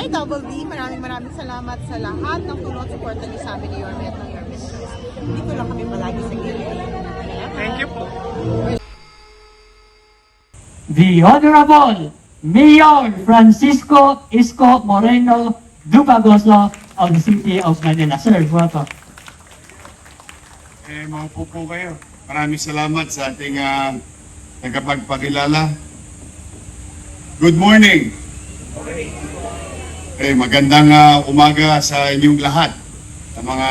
Hi, Double D. Maraming salamat sa lahat ng tulong at suporta niyo sa amin ni Yorme at ng Yorme Trust. Dito lang kami palagi sa gilid. Thank you po. The Honorable Mayor Francisco Isko Moreno Dupagoso of the City of Manila. Sir, welcome. Maupo po kayo. Maraming salamat sa ating nagkapagpakilala. Good morning! Magandang umaga sa inyong lahat. Sa mga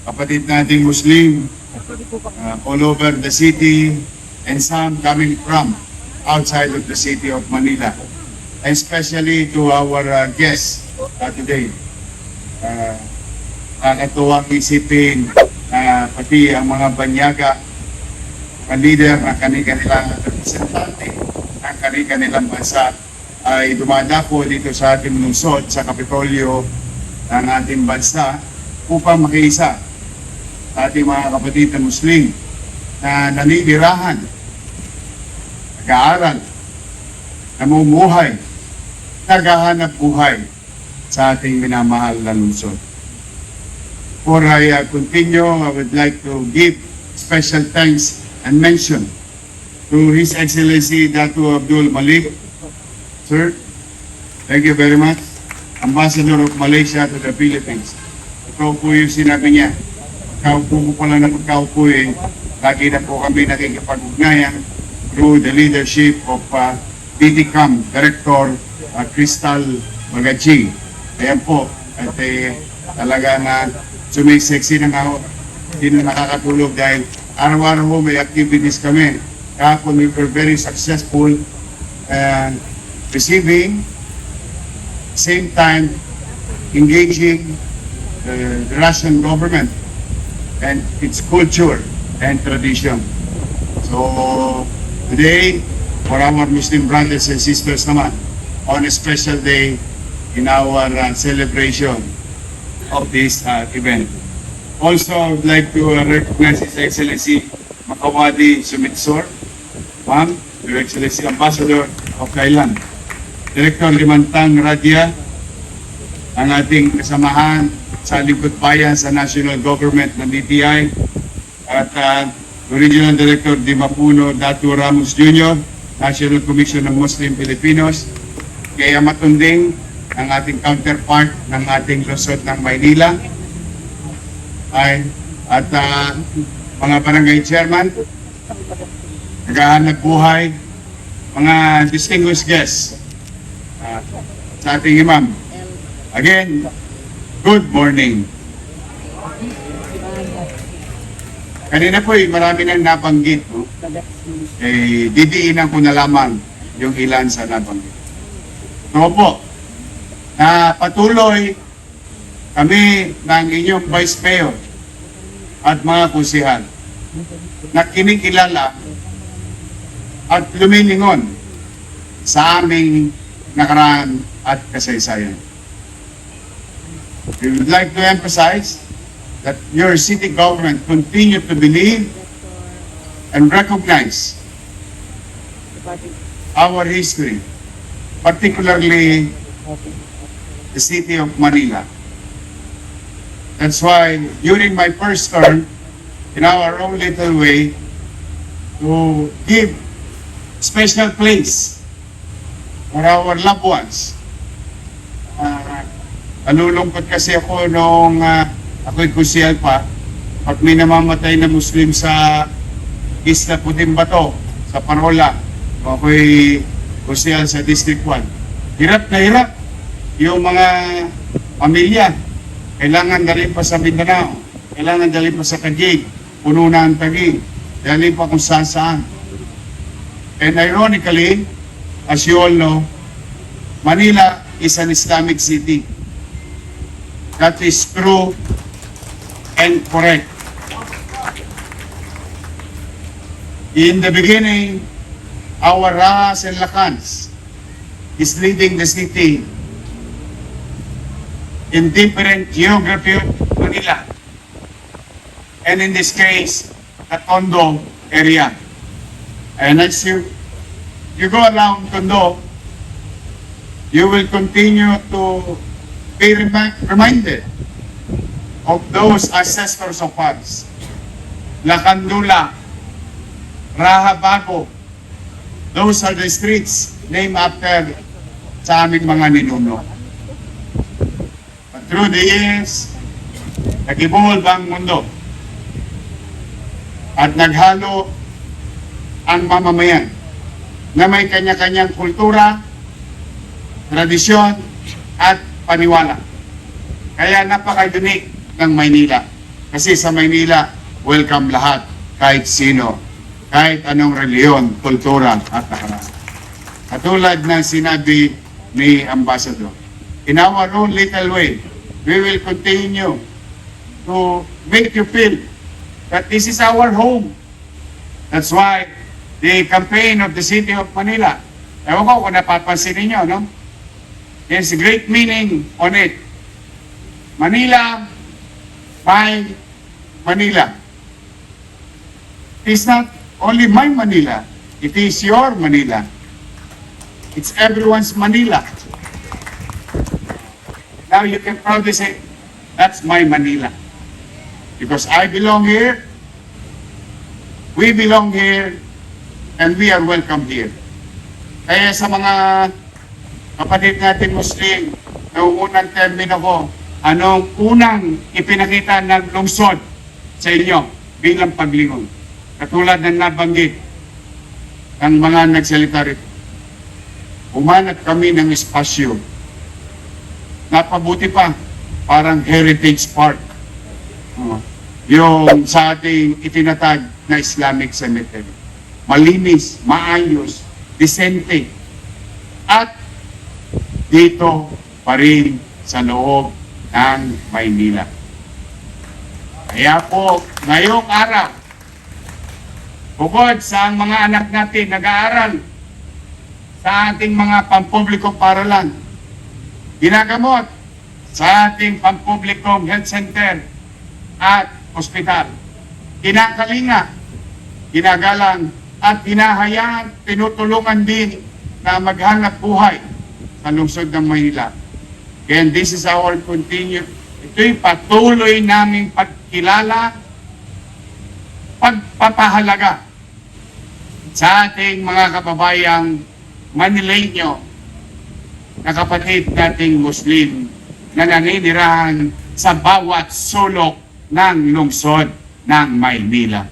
kapatid nating Muslim all over the city and some coming from outside of the city of Manila. And especially to our guests today. Nakakatuwang isipin pati ang mga banyaga, mga leader ng kanilang representante ng kanilang bansa ay dumadapo dito sa ating lungsod sa Kapitolyo ng ating bansa upang makiisa sa ating mga kapatid na Muslim na naninirahan, nag-aaral, namumuhay, naghahanap buhay sa ating minamahal na lungsod. Before I continue, I would like to give special thanks and mention to His Excellency Datu Abdul Malik. Sir, thank you very much. Ambassador of Malaysia to the Philippines. Ito po yung sinabi niya. Pagkaupo ko pala na pagkaupo lagi na po kami nakikipag-ugnayan through the leadership of DTCAM Director Crystal Bagachi. Ayan po, at talaga na sumiseksi na nga ako. Hindi na nakakatulog dahil araw-araw po may activities kami. Kahapon we were very successful receiving, same time engaging the Russian government and its culture and tradition. So today, for our Muslim brothers and sisters naman, on a special day in our celebration of this event. Also, I would like to recognize His Excellency Makawadi Sumitsor, Ma'am, Your Excellency Ambassador of Thailand, Director Limantang Radya, ang ating kasamahan sa lingkod bayan sa National Government ng DTI, at Regional Director Di Mapuno Datu Ramos Jr., National Commission ng Muslim Filipinos, kaya matunding ang ating counterpart ng ating lungsod ng Maynila, at mga barangay chairman, naghahanap buhay, mga distinguished guests, sa ating imam. Again, good morning. Kanina po marami nang nabanggit. Didiinan ko na lamang yung ilan sa nabanggit. So po, na patuloy kami ng inyong Vice Mayor at mga kusihal na kinikilala at lumilingon sa aming nakaraan at kasaysayan. We would like to emphasize that your city government continue to believe and recognize our history, particularly the city of Manila. That's why during my first term, in our own little way, to give special place for our loved ones. Nalulungkot kasi ako nung ako'y kusyal pa at may namamatay na Muslim sa Isla Putimbato, sa Parola. Ako'y kusyal sa District 1. Hirap na hirap yung mga pamilya. Kailangan dalhin pa sa Mindanao, kailangan dalhin pa sa Taguig, puno na ang Taguig, dalhin pa kung saan. And ironically, as you all know, Manila is an Islamic city. That is true and correct. In the beginning, our Rahas and Lakans is leading the city in different geography of Manila. And in this case, the Tondo area. And as you go around Tondo, you will continue to be reminded of those ancestors of ours. Lacandula, Rahabago, those are the streets named after sa aming mga ninuno. But through the years, nag-evolve ang mundo at naghalo ang mamamayan na may kanya-kanyang kultura, tradisyon, at paniwala. Kaya napaka-unique ng Maynila. Kasi sa Maynila, welcome lahat, kahit sino, kahit anong reliyon, kultura, at nakaraan. Katulad ng sinabi ni Ambassador, in our own little way, we will continue to make you feel that this is our home. That's why the campaign of the City of Manila, ewan ko kung napapansin ninyo, no? There's a great meaning on it. Manila, my Manila. It's not only my Manila, it is your Manila. It's everyone's Manila. Now you can proudly say, that's my Manila. Because I belong here, we belong here, and we are welcome here. Kaya sa mga kapatid natin Muslim, noong unang termino ko, anong unang ipinakita ng lungsod sa inyo bilang paglingon? Katulad ng nabanggit ng mga nagsalita rito. Umanat kami ng espasyo. Napabuti pa, parang heritage park. Yung sa ating itinatag na Islamic cemetery. Malinis, maayos, disente. At dito pa rin sa loob ng Maynila. Kaya po, ngayong araw, bukod sa mga anak natin nag-aaral sa ating mga pampublikong paralan, ginagamot sa ating pampublikong health center at ospital, kinakalinga, ginagalang at hinahayaan, tinutulungan din na maghanap buhay sa lungsod ng Maynila. And this is our continued, ito'y patuloy naming pagkilala, pagpapahalaga sa ating mga kababayang Manileño na kapatid nating Muslim na naninirahan sa bawat sulok ng lungsod ng Maynila.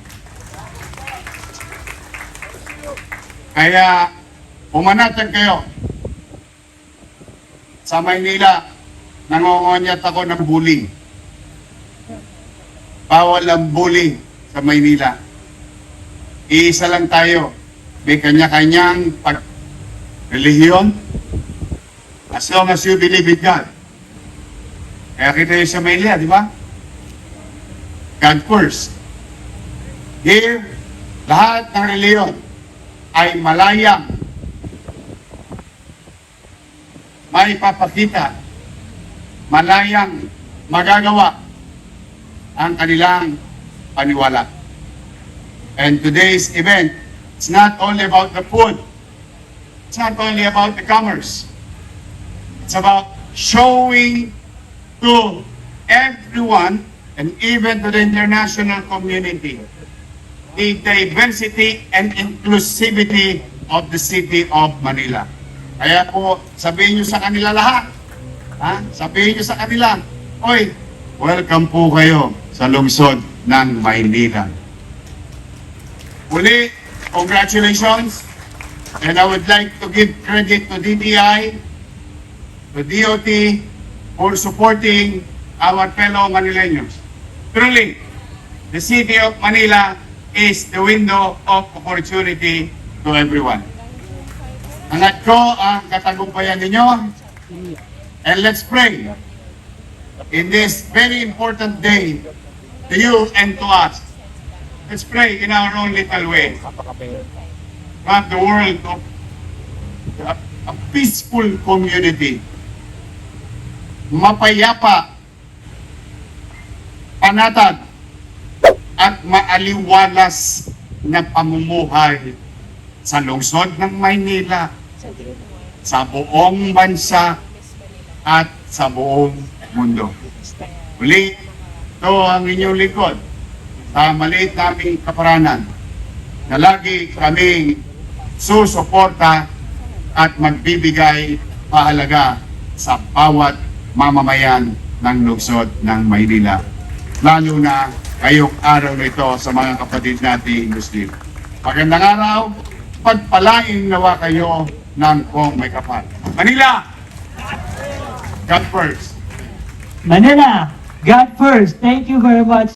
Kaya pumanatag kayo. Sa Maynila, nangongonyat ako ng bullying. Bawal ang bullying sa Maynila. Iisa lang tayo. May kanya-kanyang relihiyon. As long as you believe in God. Kaya kita yung sa Maynila, di ba? God first. Here, lahat ng relihiyon ay malayang may papakita, malayang magagawa ang kanilang paniwala. And today's event, it's not only about the food, it's not only about the commerce, it's about showing to everyone and even to the international community the diversity and inclusivity of the city of Manila. Kaya po, sabihin nyo sa kanila lahat, sabihin nyo sa kanila, oy, welcome po kayo sa lungsod ng Maynila. Muli, congratulations, and I would like to give credit to DTI, to DOT, for supporting our fellow Manileños. Truly, the city of Manila is the window of opportunity to everyone. Angat ko ang katagumpayan ninyo, and let's pray in this very important day to you and to us. Let's pray in our own little way. Want the world of a peaceful community, mapayapa, panatag, at maaliwalas na pamumuhay sa lungsod ng Maynila, sa buong bansa at sa buong mundo. Muli, ito ang inyong lingkod sa maliit naming kaparanan na lagi kaming susuporta at magbibigay paalaga sa bawat mamamayan ng lungsod ng Maynila. Lalo na ngayong araw nito sa mga kapatid nating Muslim. Magandang araw, pagpalain nawa kayo ng kung may kapal. Manila! God first! Manila, God first. Thank you very much.